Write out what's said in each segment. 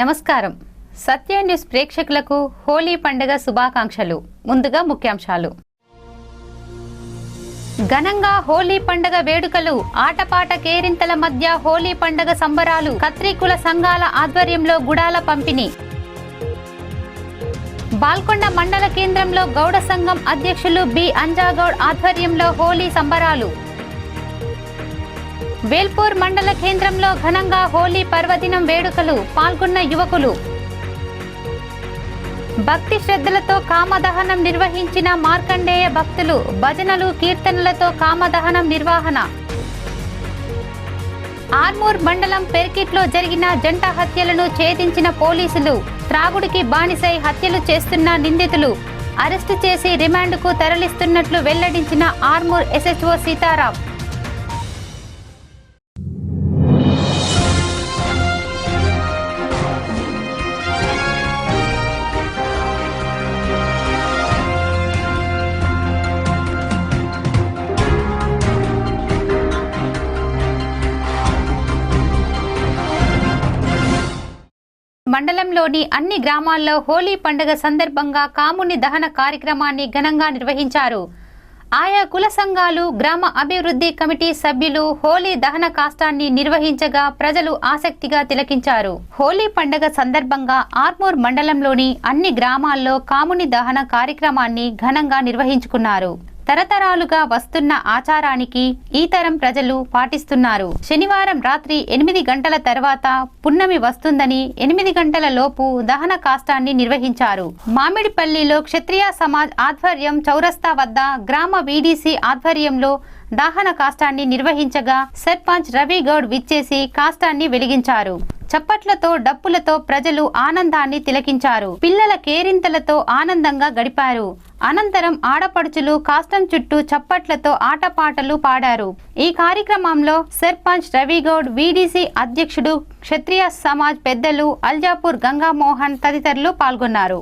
నమస్కారం. సత్య న్యూస్ ప్రేక్షకులకు హోలీ పండుగ శుభాకాంక్షలు. ముందుగా ముఖ్యాంశాలు. ఘనంగా హోలీ పండుగ వేడుకలు, ఆటపాట కేరింతల మధ్య హోలీ పండుగ సంబరాలు. కత్రికుల సంఘాల ఆధ్వర్యంలో గుడాల పంపిణీ. బాల్కొండ మండల కేంద్రంలో గౌడ సంఘం అధ్యక్షులు బి అంజాగౌడ్ ఆధ్వర్యంలో హోలీ సంబరాలు. వేల్పూర్ మండల కేంద్రంలో ఘనంగా హోలీ పర్వదినం వేడుకలు, పాల్గొన్న యువకులు. భక్తి శ్రద్ధలతో కామదహనం నిర్వహించిన మార్కండేయ భక్తులు. భజనలు, కీర్తనలతో కామదహనం నిర్వహణ. ఆర్మూర్ మండలం పెర్కిట్లో జరిగిన జంట హత్యలను ఛేదించిన పోలీసులు. త్రాగుడికి బానిసై హత్యలు చేస్తున్న నిందితులు అరెస్టు చేసి రిమాండ్కు తరలిస్తున్నట్లు వెల్లడించిన ఆర్మూర్ ఎస్హెచ్ఓ సీతారాం. మండలంలోని అన్ని గ్రామాల్లో హోలీ పండుగ సందర్భంగా కాముని దహన కార్యక్రమాన్ని ఘనంగా నిర్వహించారు. ఆయా కుల సంఘాలు, గ్రామ అభివృద్ధి కమిటీ సభ్యులు హోలీ దహన కాష్టాన్ని నిర్వహించగా ప్రజలు ఆసక్తిగా తిలకించారు. హోలీ పండుగ సందర్భంగా ఆర్మూర్ మండలంలోని అన్ని గ్రామాల్లో కాముని దహన కార్యక్రమాన్ని ఘనంగా నిర్వహించుకున్నారు. తరతరాలుగా వస్తున్న ఆచారానికి ఈ తరం ప్రజలు పాటిస్తున్నారు. శనివారం రాత్రి 8 గంటల తర్వాత పున్నమి వస్తుందని 8 గంటల లోపు దహన కాష్టాన్ని నిర్వహించారు. మామిడిపల్లిలో క్షత్రియ సమాజ్ ఆధ్వర్యం చౌరస్తా వద్ద గ్రామ వీడీసీ ఆధ్వర్యంలో దహన కాష్టాన్ని నిర్వహించగా సర్పంచ్ రవిగౌడ్ విచ్చేసి కాష్టాన్ని వెలిగించారు. చప్పట్లతో, డప్పులతో ప్రజలు ఆనందాన్ని తిలకించారు. పిల్లల కేరింతలతో ఆనందంగా గడిపారు. అనంతరం ఆడపడుచులు కాష్టం చుట్టూ చప్పట్లతో ఆటపాటలు పాడారు. ఈ కార్యక్రమంలో సర్పంచ్ రవిగౌడ్, వీడీసీ అధ్యక్షుడు, క్షత్రియ సమాజ్ పెద్దలు అల్జాపూర్ గంగామోహన్ తదితరులు పాల్గొన్నారు.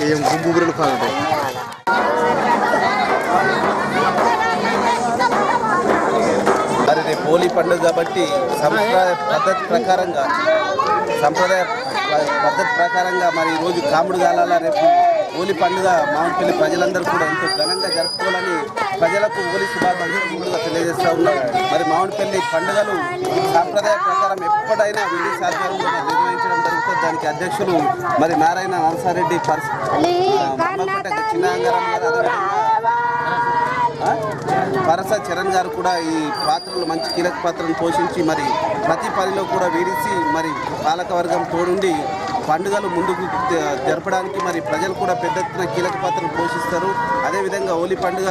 Yang bumbu berlepas tu. మరి రేపు హోలీ పండుగ కాబట్టి సంప్రదాయ పద్ధతి ప్రకారంగా మరి ఈరోజు కాముడు గాలాల రేపు హోలీ పండుగ మామిడిపల్లి ప్రజలందరూ కూడా ఎంతో ఘనంగా జరుపుకోవాలని ప్రజలకు హోలీ శుభాకాంక్షలు ముందుగా తెలియజేస్తూ ఉన్నారు. మరి మామిడిపల్లి పండుగలు సాంప్రదాయ ప్రకారం ఎప్పుడైనా విధి సాధ్యంగా నిర్వహించడం జరుగుతుంది. దానికి అధ్యక్షులు మరి నారాయణ నరసారెడ్డి, మమ్మల్పేట చిన్నాంగారం గారు, పరస చరణ్ గారు కూడా ఈ పాత్రలు మంచి కీలక పాత్రను పోషించి మరి ప్రతి పనిలో కూడా వీడిసి మరి పాలకవర్గం తోడుండి పండుగలు ముందుకు జరపడానికి మరి ప్రజలు కూడా పెద్ద ఎత్తున కీలక పాత్రను పోషిస్తారు. అదేవిధంగా హోలీ పండుగ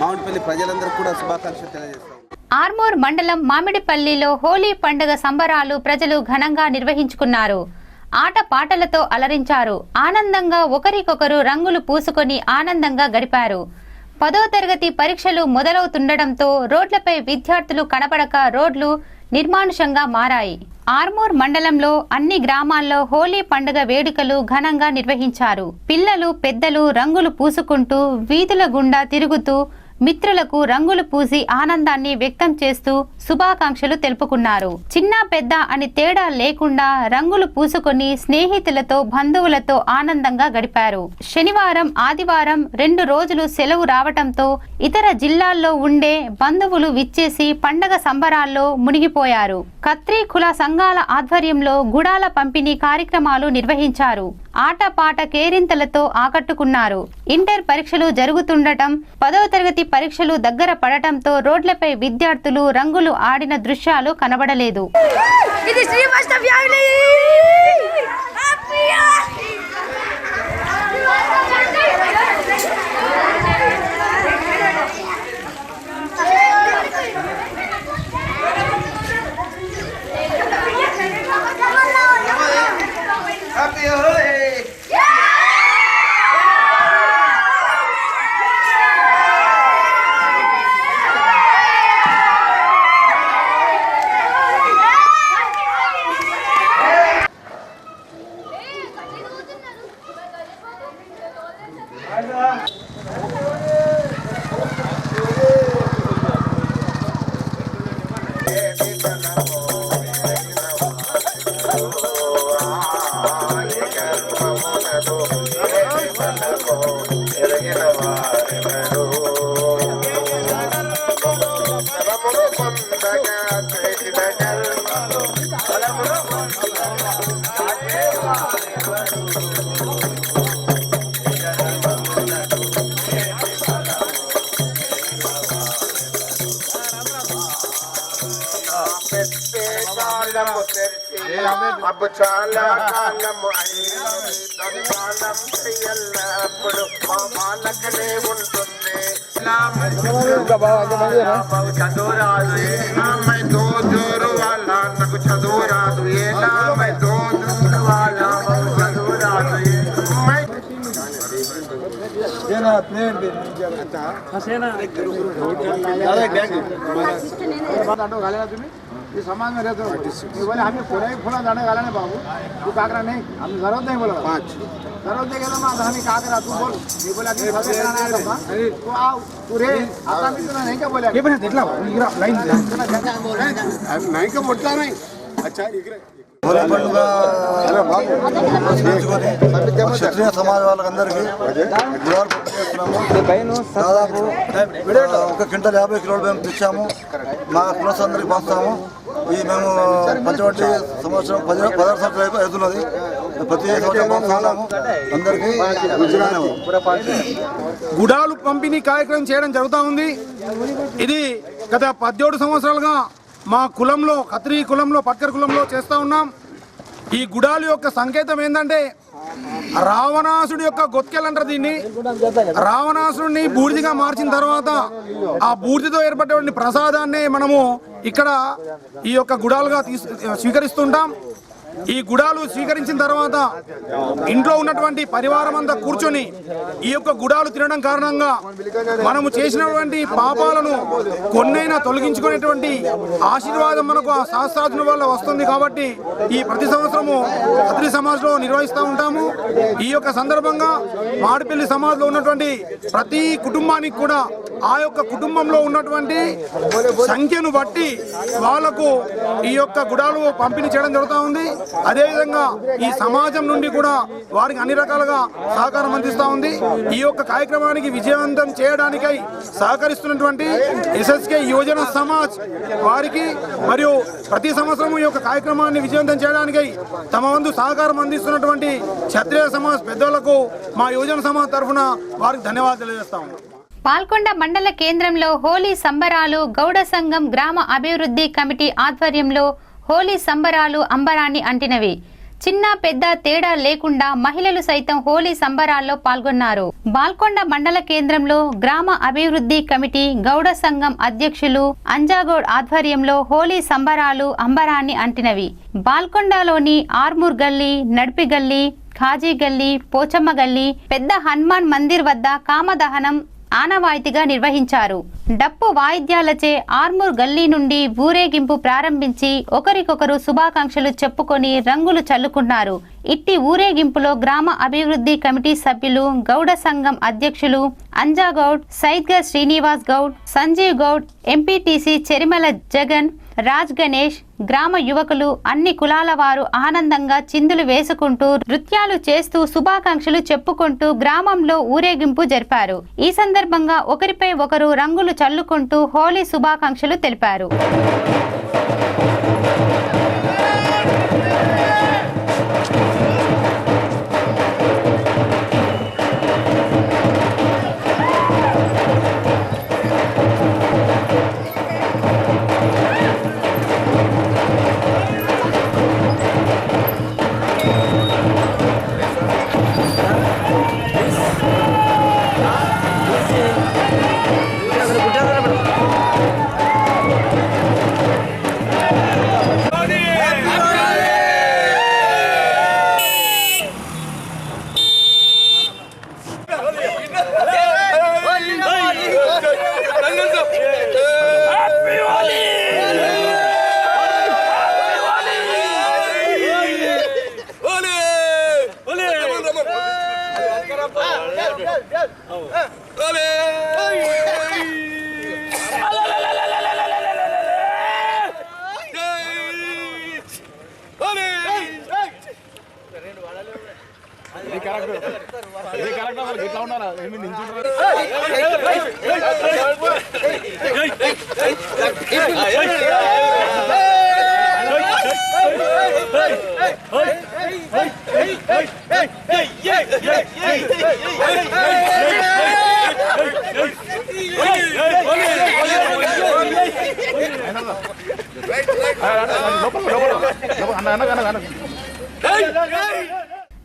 మామిడిపల్లి ప్రజలందరూ కూడా శుభాకాంక్షలు తెలియజేస్తారు. ఆర్మూర్ మండలం మామిడిపల్లిలో హోలీ పండుగ సంబరాలు ప్రజలు ఘనంగా నిర్వహించుకున్నారు. ఆట పాటలతో అలరించారు. ఆనందంగా ఒకరికొకరు రంగులు పూసుకొని ఆనందంగా గడిపారు. 10వ తరగతి పరీక్షలు మొదలవుతుండటంతో రోడ్లపై విద్యార్థులు కనపడక రోడ్లు నిర్మానుషంగా మారాయి. ఆర్మూర్ మండలంలో అన్ని గ్రామాల్లో హోలీ పండుగ వేడుకలు ఘనంగా నిర్వహించారు. పిల్లలు, పెద్దలు రంగులు పూసుకుంటూ వీధుల గుండా తిరుగుతూ మిత్రులకు రంగులు పూసి ఆనందాన్ని వ్యక్తం చేస్తూ శుభాకాంక్షలు తెలుపుకున్నారు. చిన్న పెద్ద అని తేడా లేకుండా రంగులు పూసుకొని స్నేహితులతో, బంధువులతో ఆనందంగా గడిపారు. శనివారం, ఆదివారం 2 రోజులు సెలవు రావటంతో ఇతర జిల్లాల్లో ఉండే బంధువులు విచ్చేసి పండగ సంబరాల్లో మునిగిపోయారు. ఖత్రీ కుల సంఘాల ఆధ్వర్యంలో గుడాల పంపిణీ కార్యక్రమాలు నిర్వహించారు. ఆటపాట కేరింతలతో ఆకట్టుకున్నారు. ఇంటర్ పరీక్షలు జరుగుతుండటం, 10వ తరగతి పరీక్షలు దగ్గర పడటంతో రోడ్లపై విద్యార్థులు రంగులు ఆడిన దృశ్యాలు కనబడలేదు. अब చాలా కాలము అయ్యాలం ఎల్లప్పుడు మా బాలకనే ఉంటుంది చదువు రాదు ఏమై దోజోరు వాళ్ళ నాకు చదువు రాదు ఏమై దోజోరు వాళ్ళ చదువు రాదు ये समाज में रहते हो बोले हमें पूरा ही फूला जाने वाला नहीं बाबू तू काकरा नहीं हम जरूरत नहीं बोला 5 जरूरत नहीं कहता मैं हमें काकरा तू बोल ये बोला कि सब कराना है तो आओ पूरे आता भी तो नहीं क्या बोला ये बने देखला लाइन नहीं का मोटला नहीं अच्छा హోలీ పండుగ క్షత్రియ సమాజ వాళ్ళకందరికీ దాదాపు 1 క్వింటల్ 50 కిలోలు మేము తెచ్చాము. మా క్లాస్ అందరికి పంచుతాము. ఈ మేము పంచవటి సంవత్సరం 16 సంవత్సరాలు అవుతున్నది. ప్రతి సంవత్సరం పంచుతాము. అందరికీ గుడాలు పంపిణీ కార్యక్రమం చేయడం జరుగుతూ ఉంది. ఇది గత 17 సంవత్సరాలుగా మా కులంలో ఖత్రీ కులంలో పట్కర్ కులంలో చేస్తూ ఉన్నాం. ఈ గుడాలు యొక్క సంకేతం ఏంటంటే రావణాసుడి యొక్క గొత్కెలు అంటారు దీన్ని. రావణాసుడిని బూడిదిగా మార్చిన తర్వాత ఆ బూడిదతో ఏర్పడేటువంటి ప్రసాదాన్ని మనము ఇక్కడ ఈ యొక్క గుడాలుగా స్వీకరిస్తుంటాం. ఈ గుడాలు స్వీకరించిన తర్వాత ఇంట్లో ఉన్నటువంటి పరివారం అంతా కూర్చొని ఈ యొక్క గుడాలు తినడం కారణంగా మనము చేసినటువంటి పాపాలను కొన్నైనా తొలగించుకునేటువంటి ఆశీర్వాదం మనకు ఆ శాస్త్రాజ్ఞుల వల్ల వస్తుంది. కాబట్టి ఈ ప్రతి సంవత్సరము ఖత్రీ సమాజ్లో నిర్వహిస్తూ ఉంటాము. ఈ యొక్క సందర్భంగా మాడిపల్లి సమాజ్లో ఉన్నటువంటి ప్రతి కుటుంబానికి కూడా ఆ యొక్క కుటుంబంలో ఉన్నటువంటి సంఖ్యను బట్టి వాళ్లకు ఈ యొక్క గుడాలు పంపిణీ చేయడం జరుగుతూ ఉంది. అదేవిధంగా ఈ సమాజం నుండి కూడా వారికి అన్ని రకాలుగా సహకారం అందిస్తూ ఉంది. ఈ యొక్క కార్యక్రమానికి విజయవంతం చేయడానికై సహకరిస్తున్నటువంటి ఎస్ఎస్కే యువజన సమాజ్ వారికి మరియు ప్రతి సంవత్సరం ఈ యొక్క కార్యక్రమాన్ని విజయవంతం చేయడానికై తమ వంతు సహకారం అందిస్తున్నటువంటి క్షత్రియ సమాజ్ పెద్దలకు మా యువజన సమాజ్ తరఫున వారికి ధన్యవాదాలు తెలియజేస్తాము. పాల్కొండ మండల కేంద్రంలో హోలీ సంబరాలు గౌడ సంఘం గ్రామ అభివృద్ధి కమిటీ ఆధ్వర్యంలో హోలీ సంబరాలు అంబరాన్ని అంటినవి. చిన్న పెద్ద తేడా లేకుండా మహిళలు సైతం హోలీ సంబరాల్లో పాల్గొన్నారు. బాల్కొండ మండల కేంద్రంలో గ్రామ అభివృద్ధి కమిటీ గౌడ సంఘం అధ్యక్షులు అంజాగౌడ్ ఆధ్వర్యంలో హోలీ సంబరాలు అంబరాన్ని అంటినవి. బాల్కొండలోని ఆర్మూర్ గల్లీ, నడిపి గల్లీ, ఖాజీ గల్లీ, పోచమ్మ గల్లీ, పెద్ద హనుమాన్ మందిర్ వద్ద కామదహనం ఆనవాయితీగా నిర్వహించారు. డప్పు వాయిద్యాలచే ఆర్మూర్ గల్లీ నుండి ఊరేగింపు ప్రారంభించి ఒకరికొకరు శుభాకాంక్షలు చెప్పుకొని రంగులు చల్లుకున్నారు. ఇట్టి ఊరేగింపులో గ్రామ అభివృద్ధి కమిటీ సభ్యులు, గౌడ సంఘం అధ్యక్షులు అంజాగౌడ్, సైద్గర్ శ్రీనివాస్ గౌడ్, సంజీవ్ గౌడ్, ఎంపీటీసీ చెరిమల జగన్, రాజ్ గణేష్, గ్రామ యువకులు, అన్ని కులాల వారు ఆనందంగా చిందులు వేసుకుంటూ నృత్యాలు చేస్తూ శుభాకాంక్షలు చెప్పుకుంటూ గ్రామంలో ఊరేగింపు జరిపారు. ఈ సందర్భంగా ఒకరిపై ఒకరు రంగులు చల్లుకుంటూ హోలీ శుభాకాంక్షలు తెలిపారు.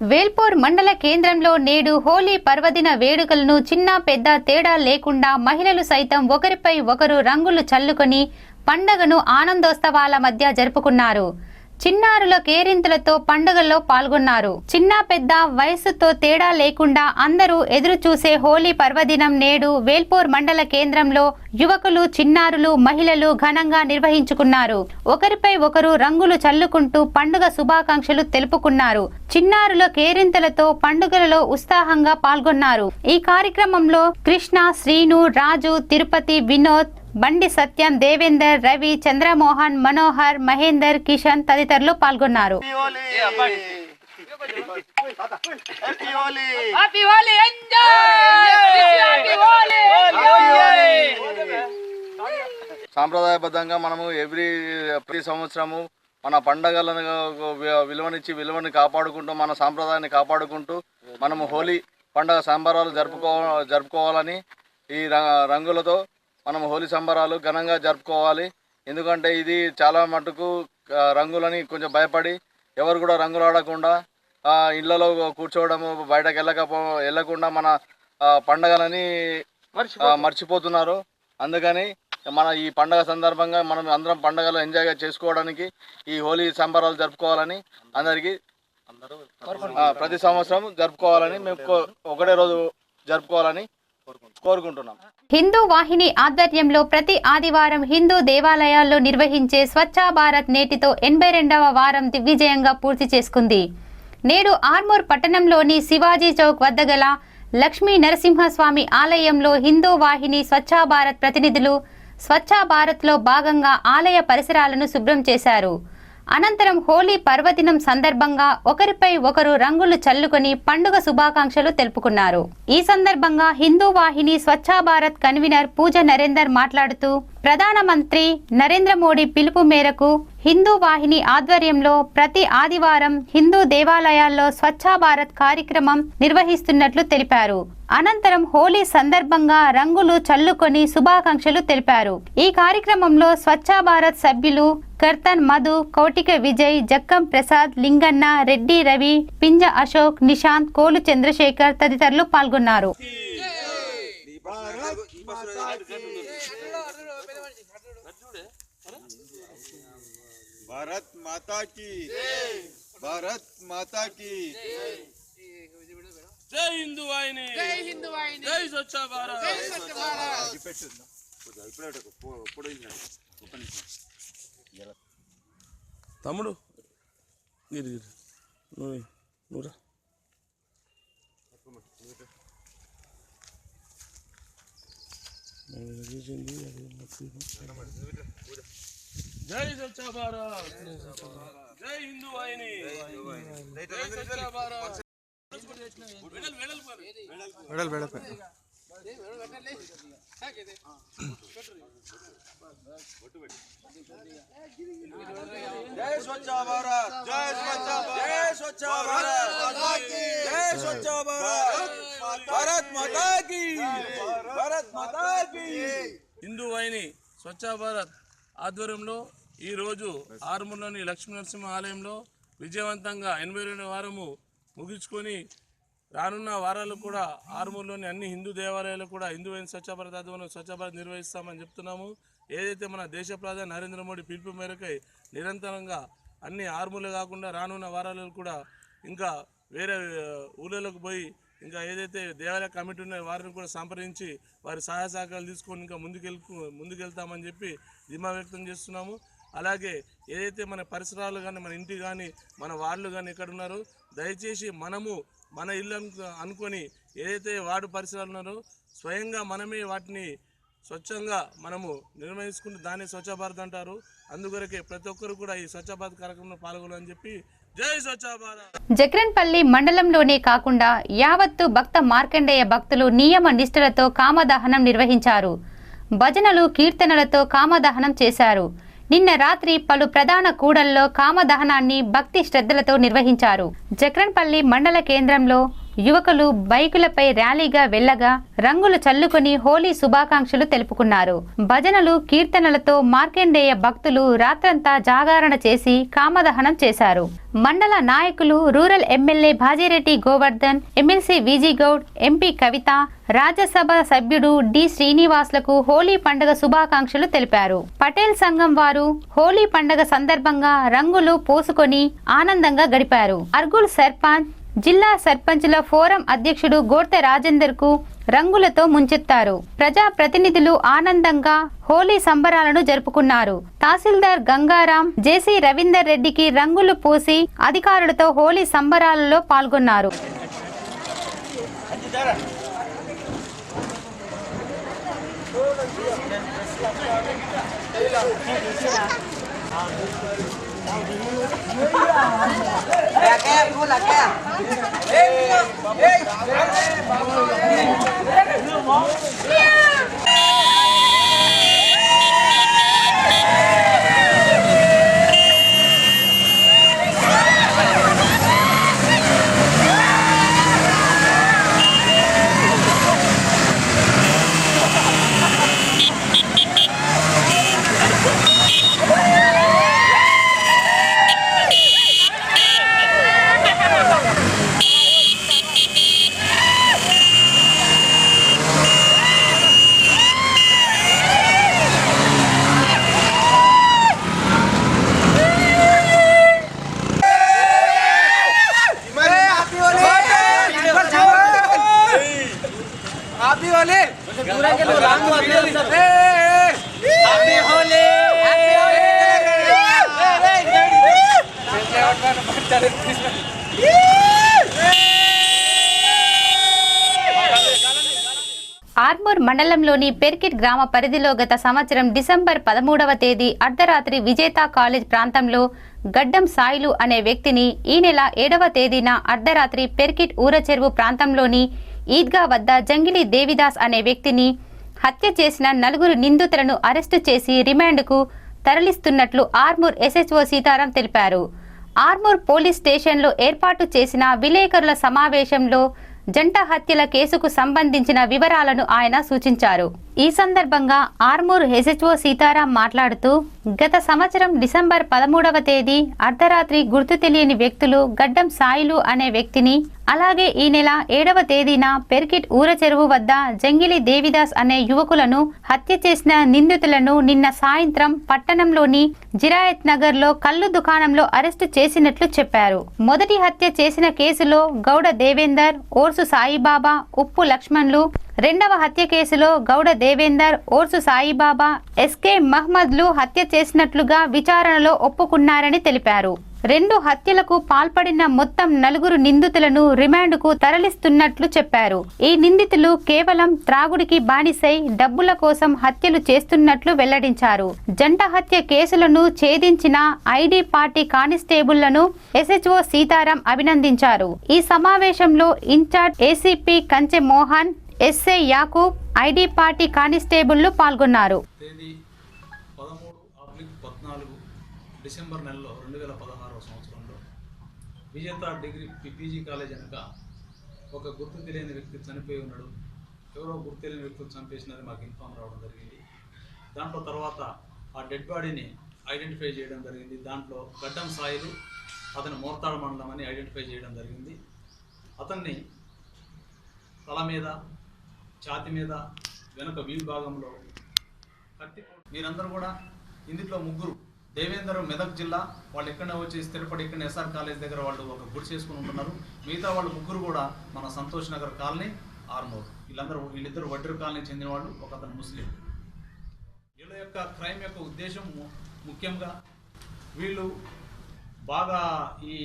వేల్పూర్ మండల కేంద్రంలో నేడు హోలీ పర్వదిన వేడుకలను చిన్న పెద్ద తేడా లేకుండా మహిళలు సైతం ఒకరిపై ఒకరు రంగులు చల్లుకొని పండగను ఆనందోత్సవాల మధ్య జరుపుకున్నారు. చిన్నారుల కేరింతలతో పండుగల్లో పాల్గొన్నారు. చిన్న పెద్ద వయస్సుతో తేడా లేకుండా అందరూ ఎదురు చూసే హోలీ పర్వదినం నేడు వేల్పూర్ మండల కేంద్రంలో యువకులు, చిన్నారులు, మహిళలు ఘనంగా నిర్వహించుకున్నారు. ఒకరిపై ఒకరు రంగులు చల్లుకుంటూ పండుగ శుభాకాంక్షలు తెలుపుకున్నారు. చిన్నారుల కేరింతలతో పండుగలలో ఉత్సాహంగా పాల్గొన్నారు. ఈ కార్యక్రమంలో కృష్ణ, శ్రీను, రాజు, తిరుపతి, వినోద్, బండి సత్యం, దేవేందర్, రవి, చంద్రమోహన్, మనోహర్, మహేందర్, కిషన్ తదితరులు పాల్గొన్నారు. సాంప్రదాయబద్ధంగా మనము ప్రతి సంవత్సరము మన పండగలను విలువని కాపాడుకుంటూ మన సాంప్రదాయాన్ని కాపాడుకుంటూ మనము హోలీ పండగ సంబరాలు జరుపుకోవాలని ఈ రంగులతో మనం హోలీ సంబరాలు ఘనంగా జరుపుకోవాలి. ఎందుకంటే ఇది చాలా మటుకు రంగులని భయపడి ఎవరు కూడా రంగులు ఆడకుండా ఇళ్లలో కూర్చోవడము, బయటకు వెళ్ళకుండా మన పండగలని మర్చిపోతున్నారు. అందుకని మన ఈ పండగ సందర్భంగా మనం అందరం పండగలు ఎంజాయ్గా చేసుకోవడానికి ఈ హోలీ సంబరాలు జరుపుకోవాలని అందరికీ ప్రతి సంవత్సరం జరుపుకోవాలని మేము ఒకటే రోజు జరుపుకోవాలని కోరుకుంటున్నాం. హిందూ వాహిని ఆధ్వర్యంలో ప్రతి ఆదివారం హిందూ దేవాలయాల్లో నిర్వహించే స్వచ్ఛ భారత్ నేటితో 82వ వారం దిగ్విజయంగా పూర్తి చేసుకుంది. నేడు ఆర్మూర్ పట్టణంలోని శివాజీ చౌక్ వద్ద గల లక్ష్మీ నరసింహస్వామి ఆలయంలో హిందూ వాహిని స్వచ్ఛ భారత్ ప్రతినిధులు స్వచ్ఛ భారత్లో భాగంగా ఆలయ పరిసరాలను శుభ్రం చేశారు. అనంతరం హోలీ పర్వదినం సందర్భంగా ఒకరిపై ఒకరు రంగులు చల్లుకొని పండుగ శుభాకాంక్షలు తెలుపుకున్నారు. ఈ సందర్భంగా హిందూ వాహిని స్వచ్ఛ భారత్ కన్వీనర్ పూజ నరేందర్ మాట్లాడుతూ ప్రధానమంత్రి నరేంద్ర మోడీ పిలుపు మేరకు హిందూ వాహిని ఆధ్వర్యంలో ప్రతి ఆదివారం హిందూ దేవాలయాల్లో స్వచ్ఛ భారత్ కార్యక్రమం నిర్వహిస్తున్నట్లు తెలిపారు. అనంతరం హోలీ సందర్భంగా రంగులు చల్లుకొని శుభాకాంక్షలు తెలిపారు. ఈ కార్యక్రమంలో స్వచ్ఛ భారత్ సభ్యులు కర్తన్ మధు, కౌటిక విజయ్, జక్కం ప్రసాద్, లింగన్న, రెడ్డి రవి, పింజ అశోక్, నిశాంత్, కోలు చంద్రశేఖర్ తదితరులు పాల్గొన్నారు. भारत माता की भारत माता की जय हिंदू वाहिनी जय स्वच्छ भारत తమ్ముడు నూరా जय स्वच्छ भारत जय हिंदू वाहिनी जय स्वच्छ भारत जय स्वच्छ भारत जय स्वच्छ जय स्वच्छ भारत जय स्वच्छ भारत भारत माता की भारत माता की हिंदू वाहिनी स्वच्छ भारत ఆధ్వర్యంలో ఈరోజు ఆర్మూర్లోని లక్ష్మీ నరసింహ ఆలయంలో విజయవంతంగా 82వ వారము ముగించుకొని రానున్న వారాలు కూడా ఆర్మూర్లోని అన్ని హిందూ దేవాలయాలు కూడా హిందూ స్వచ్ఛ భారత్ ఆధ్వర్యంలో స్వచ్ఛ భారత్ నిర్వహిస్తామని చెప్తున్నాము. ఏదైతే మన దేశ ప్రధాని నరేంద్ర మోడీ పిలుపు మేరకై నిరంతరంగా అన్ని ఆర్మూర్లే కాకుండా రానున్న వారాలు కూడా ఇంకా వేరే ఊళ్ళలోకి పోయి ఇంకా ఏదైతే దేవాలయ కమిటీ ఉన్నాయో వారిని కూడా సంప్రదించి వారి సహాయ సహకారాలు తీసుకొని ఇంకా ముందుకెళ్తామని చెప్పి ధీమా వ్యక్తం చేస్తున్నాము. అలాగే ఏదైతే మన పరిసరాలు కానీ మన ఇంటి కానీ మన వాళ్ళు కానీ ఎక్కడ ఉన్నారో దయచేసి మనము మన ఇల్లు అనుకొని ఏదైతే వార్డు పరిసరాలు ఉన్నారో స్వయంగా మనమే వాటిని స్వచ్ఛంగా మనము నిర్వహించుకుంటూ దాన్ని స్వచ్ఛ భారత్ అంటారు. అందుకొరకే ప్రతి ఒక్కరు కూడా ఈ స్వచ్ఛ భారత్ కార్యక్రమంలో పాల్గొనాలని చెప్పి జై స్వచ్ఛ భారత్. జక్రన్పల్లి మండలంలోనే కాకుండా యావత్తు భక్త మార్కండేయ భక్తులు నియమ నిష్ఠలతో కామదహనం నిర్వహించారు. భజనలు కీర్తనలతో కామదహనం చేశారు. నిన్న రాత్రి పలు ప్రధాన కూడల్లో కామదహనాన్ని భక్తి శ్రద్ధలతో నిర్వహించారు. జక్రన్పల్లి మండల కేంద్రంలో యువకులు బైకులపై ర్యాలీగా వెళ్లగా రంగులు చల్లుకొని హోలీ శుభాకాంక్షలు తెలుపుకున్నారు. భజనలు కీర్తనలతో మార్కండేయ భక్తులు రాత్రంతా జాగరణ చేసి కామదహనం చేశారు. మండల నాయకులు rural MLA Bajireddy Govardhan, MLC Viji Goud, MP Kavitha, Rajya Sabha D శ్రీనివాస్లకు Holi పండుగ శుభాకాంక్షలు తెలిపారు. పటేల్ సంఘం వారు హోలీ పండుగ సందర్భంగా రంగులు పోసుకొని ఆనందంగా గడిపారు. అర్గుల్ సర్పంచ్, జిల్లా సర్పంచుల ఫోరం అధ్యక్షుడు గోర్తె రాజేందర్ కు రంగులతో ముంచెత్తారు. ప్రజా ప్రతినిధులు ఆనందంగా హోలీ సంబరాలను జరుపుకున్నారు. తహసీల్దార్ గంగారాం, జేసీ రవీందర్ రెడ్డికి రంగులు పూసి అధికారులతో హోలీ సంబరాలలో పాల్గొన్నారు. ఆర్మూర్ మండలంలోని పెర్కిట్ గ్రామ పరిధిలో గత సంవత్సరం డిసెంబర్ 13వ తేదీ అర్ధరాత్రి విజేత కాలేజ్ ప్రాంతంలో గడ్డం సాయిలు అనే వ్యక్తిని ఈ నెల 7వ తేదీన అర్ధరాత్రి పెర్కిట్ ఊరచెరువు ప్రాంతంలోని ఈద్గా వద్ద జంగిలి దేవిదాస్ అనే వ్యక్తిని హత్య చేసిన 4 నిందితులను అరెస్టు చేసి రిమాండ్కు తరలిస్తున్నట్లు ఆర్మూర్ ఎస్హెచ్ఓ సీతారాం తెలిపారు. ఆర్మూర్ పోలీస్ స్టేషన్లో ఏర్పాటు చేసిన విలేకరుల సమావేశంలో జంట హత్యల కేసుకు సంబంధించిన వివరాలను ఆయన సూచించారు. ఈ సందర్భంగా ఆర్మూర్ ఎస్హెచ్ఓ సీతారాం మాట్లాడుతూ గత సంవత్సరం డిసెంబర్ 13వ తేదీ అర్ధరాత్రి గుర్తు తెలియని వ్యక్తులు గడ్డం సాయిలు అనే వ్యక్తిని, అలాగే ఈ నెల 7వ తేదీన పెర్కిట్ ఊరచెరువు వద్ద జంగిలి దేవిదాస్ అనే యువకులను హత్య చేసిన నిందితులను నిన్న సాయంత్రం పట్టణంలోని జిరాయత్ నగర్ లో కల్లు దుకాణంలో అరెస్టు చేసినట్లు చెప్పారు. మొదటి హత్య చేసిన కేసులో గౌడ దేవేందర్, ఓర్సు సాయిబాబా, ఉప్పు లక్ష్మణ్లు, రెండవ హత్య కేసులో గౌడ దేవేందర్, ఓర్సు సాయిబాబా, ఎస్కే మహ్మద్లు హత్య చేసినట్లుగా విచారణలో ఒప్పుకున్నారని తెలిపారు. 2 హత్యలకు పాల్పడిన మొత్తం 4 నిందితులను రిమాండ్కు తరలిస్తున్నట్లు చెప్పారు. ఈ నిందితులు కేవలం త్రాగుడికి బానిసై డబ్బుల కోసం హత్యలు చేస్తున్నట్లు వెల్లడించారు. జంట హత్య కేసులను ఛేదించిన ఐడి పార్టీ కానిస్టేబుళ్లను ఎస్హెచ్ఓ సీతారాం అభినందించారు. ఈ సమావేశంలో in charge ACP Kanche Mohan, SI Yakub, ID party కానిస్టేబుళ్లు పాల్గొన్నారు. డిసెంబర్ నెలలో 2016వ సంవత్సరంలో విజేత డిగ్రీ పీజీ కాలేజ్ అనక ఒక గుర్తు తెలియని వ్యక్తి చనిపోయి ఉన్నాడు. ఎవరో గుర్తు తెలియని వ్యక్తులు చంపేసినది మాకు ఇన్ఫామ్ రావడం జరిగింది. దాంట్లో తర్వాత ఆ డెడ్ బాడీని ఐడెంటిఫై చేయడం జరిగింది. దాంట్లో గడ్డం సాయిలు, అతను మోర్తాడ మండలం అని ఐడెంటిఫై చేయడం జరిగింది. అతన్ని తల మీద, ఛాతి మీద, వెనుక వీల్ భాగంలో కత్తి. మీరందరూ కూడా ఇందులో 3 దేవేందర్ మెదక్ జిల్లా వాళ్ళు ఎక్కడనే వచ్చి స్థిరపడి ఇక్కడ ఎస్ఆర్ కాలేజ్ దగ్గర వాళ్ళు ఒక గుడి చేసుకుని ఉంటున్నారు. మిగతా వాళ్ళు 3 కూడా మన సంతోష్ నగర్ కాలనీ, ఆర్మూర్. వీళ్ళిద్దరు వడ్డీరు కాలనీ చెందిన వాళ్ళు, ఒక అతను ముస్లిం. వీళ్ళ యొక్క క్రైమ్ యొక్క ఉద్దేశం ముఖ్యంగా వీళ్ళు బాగా ఈ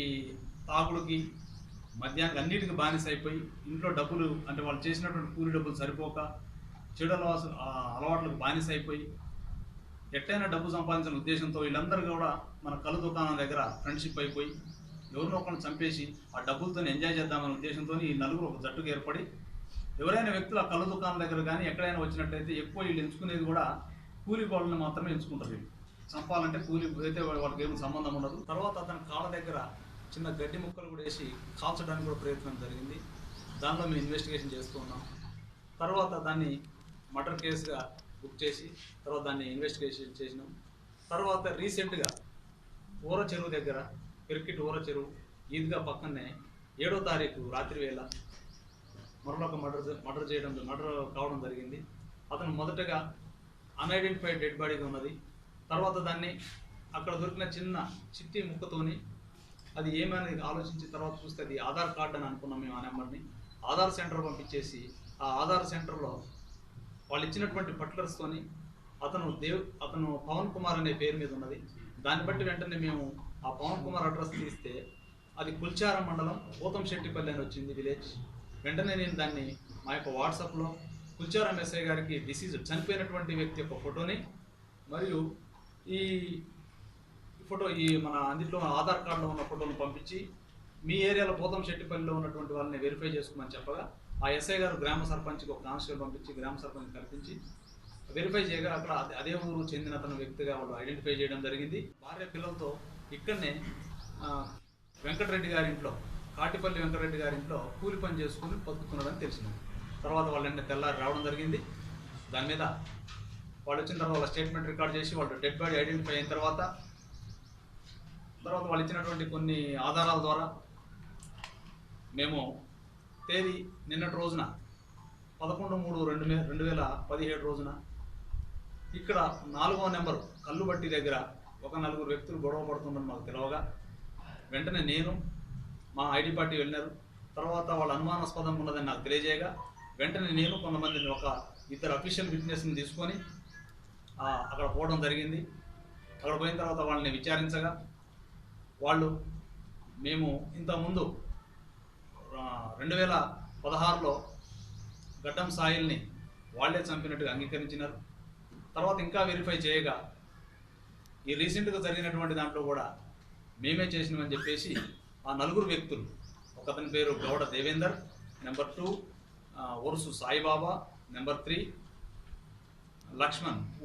తాగుడుకి, మద్యానికి, అన్నిటికీ బానిస అయిపోయి ఇంట్లో డబ్బులు అంటే వాళ్ళు చేసినటువంటి కూలి డబ్బులు సరిపోక చెడు అలవాట్లకు బానిస అయిపోయి ఎట్టైనా డబ్బు సంపాదించిన ఉద్దేశంతో వీళ్ళందరూ కూడా మన కళ్ళు దుకాణం దగ్గర ఫ్రెండ్షిప్ అయిపోయి ఎవరినో ఒకరిని చంపేసి ఆ డబ్బులతో ఎంజాయ్ చేద్దామనే ఉద్దేశంతో ఈ నలుగురు ఒక జట్టుకు ఏర్పడి ఎవరైనా వ్యక్తులు ఆ కళ్ళ దుకాణం దగ్గర కానీ ఎక్కడైనా వచ్చినట్లయితే ఎక్కువ వీళ్ళు ఎంచుకునేది కూడా కూలి వాళ్ళని మాత్రమే ఎంచుకుంటారు. వీళ్ళు చంపాలంటే కూలి అయితే వాళ్ళకి ఏమి సంబంధం ఉండదు. తర్వాత అతని కాళ్ళ దగ్గర చిన్న గడ్డి ముక్కలు కూడా వేసి కాల్చడానికి కూడా ప్రయత్నం జరిగింది. దానిలో మేము ఇన్వెస్టిగేషన్ చేస్తూ ఉన్నాం. తర్వాత దాన్ని మర్డర్ కేసుగా బుక్ చేసి తర్వాత దాన్ని ఇన్వెస్టిగేషన్ చేసినాం. తర్వాత రీసెంట్గా ఊర చెరువు దగ్గర క్రికెట్ ఊర చెరువు ఈద్గా పక్కనే 7వ తారీఖు రాత్రి వేళ మరొక మర్డర్ కావడం జరిగింది. అతను మొదటగా అన్ఐడెంటిఫైడ్ డెడ్ బాడీగా ఉన్నది. తర్వాత దాన్ని అక్కడ దొరికిన చిన్న చిట్టి ముక్కతోని అది ఏమని ఆలోచించిన తర్వాత చూస్తే అది ఆధార్ కార్డు అని అనుకున్నాం. మేము ఆ నెంబర్ని ఆధార్ సెంటర్ పంపించేసి ఆ ఆధార్ సెంటర్లో వాళ్ళు ఇచ్చినటువంటి పర్టికులర్స్తోని అతను పవన్ కుమార్ అనే పేరు మీద ఉన్నది. దాన్ని బట్టి వెంటనే మేము ఆ పవన్ కుమార్ అడ్రస్ తీస్తే అది కుల్చారం మండలం పోతంశెట్టిపల్లి అని వచ్చింది విలేజ్. వెంటనే నేను దాన్ని మా యొక్క వాట్సాప్లో కుల్చారం ఎస్ఐ గారికి చనిపోయినటువంటి వ్యక్తి యొక్క ఫోటోని మరియు ఈ ఫోటో మన అందులో ఆధార్ కార్డులో ఉన్న ఫోటోను పంపించి మీ ఏరియాలో పోతంశెట్టిపల్లిలో ఉన్నటువంటి వాళ్ళని వెరిఫై చేసుకోమని చెప్పగా ఆ ఎస్ఐ గారు గ్రామ సర్పంచ్కి ఒక కానిస్టేబుల్ పంపించి గ్రామ సర్పంచ్ కల్పించి వెరిఫై చేయగా అక్కడ అదే ఊరు చెందిన అతను వ్యక్తిగా వాళ్ళు ఐడెంటిఫై చేయడం జరిగింది. భార్య పిల్లలతో ఇక్కడనే వెంకటరెడ్డి గారి ఇంట్లో కాటిపల్లి వెంకటరెడ్డి గారి ఇంట్లో కూలి పని చేసుకుని బతుకుతున్నాడని తెలిసింది. తర్వాత వాళ్ళని తెల్లారి రావడం జరిగింది. దాని మీద వాళ్ళు వచ్చిన తర్వాత వాళ్ళ స్టేట్మెంట్ రికార్డ్ చేసి వాళ్ళు డెడ్ బాడీ ఐడెంటిఫై అయిన తర్వాత వాళ్ళు ఇచ్చినటువంటి కొన్ని ఆధారాల ద్వారా మేము తేదీ నిన్నటి రోజున 11/3/2017 రోజున ఇక్కడ 4వ నెంబరు కల్లుబట్టి దగ్గర ఒక 4 వ్యక్తులు గొడవ పడుతుందని మాకు తెలవగా వెంటనే నేను మా ఐడి పార్టీ వెళ్ళినారు. తర్వాత వాళ్ళ అనుమానాస్పదంగా ఉన్నదని నాకు తెలియజేయగా వెంటనే నేను కొంతమందిని ఒక 2 అఫీషియల్ విట్నెస్ని తీసుకొని అక్కడ పోవడం జరిగింది. అక్కడ పోయిన తర్వాత వాళ్ళని విచారించగా వాళ్ళు మేము ఇంతకుముందు 2016లో గడ్డం సాయిల్ని వాళ్లే చంపినట్టుగా అంగీకరించినారు. తర్వాత ఇంకా వెరిఫై చేయగా ఈ రీసెంట్గా జరిగినటువంటి దాంట్లో కూడా మేమే చేసినామని చెప్పేసి ఆ 4 వ్యక్తులు ఒకతని పేరు గౌడ దేవేందర్, నెంబర్ 2 ఒరుసు సాయిబాబా, నెంబర్ 3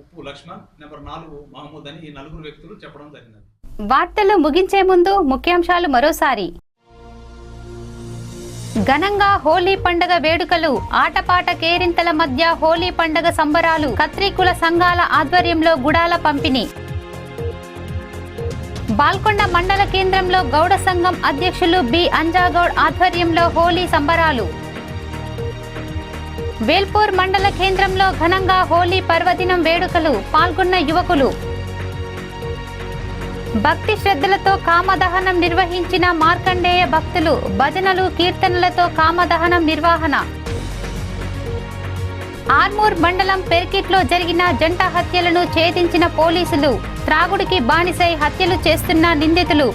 ఉప్పు లక్ష్మణ్, నెంబర్ 4 మహమూద్ అని ఈ 4 వ్యక్తులు చెప్పడం జరిగినది. వార్తలు ముగించే ముందు ముఖ్యాంశాలు మరోసారి. ఘనంగా హోలీ పండుగ వేడుకలు, ఆటపాట కేరింతల మధ్య హోలీ పండుగ సంబరాలు. కత్రీకుల సంఘాల ఆధ్వర్యంలో గుడాల పంపిణీ. బాల్కొండ మండల కేంద్రంలో గౌడ సంఘం అధ్యక్షులు బి అంజాగౌడ్ ఆధ్వర్యంలో హోలీ సంబరాలు. వేల్పూర్ మండల కేంద్రంలో ఘనంగా హోలీ పర్వదినం వేడుకలు, పాల్గొన్న యువకులు. భక్తి శ్రద్ధలతో కామదహనం నిర్వహించిన మార్కండేయ భక్తులు, భజనలు కీర్తనలతో కామదహనం నిర్వహణ. ఆర్మూర్ మండలం పెర్కిట్లో జరిగిన జంట హత్యలను ఛేదించిన పోలీసులు. త్రాగుడికి బానిసై హత్యలు చేస్తున్న నిందితులు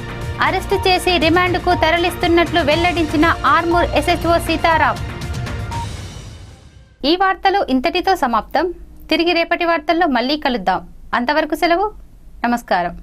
అరెస్టు చేసి రిమాండ్కు తరలిస్తున్నట్లు వెల్లడించిన ఆర్మూర్ ఎస్హెచ్ఓ సీతారాం. ఈ వార్తలు ఇంతటితో సమాప్తం. తిరిగి రేపటి వార్తల్లో మళ్ళీ కలుద్దాం. అంతవరకు సెలవు. నమస్కారం.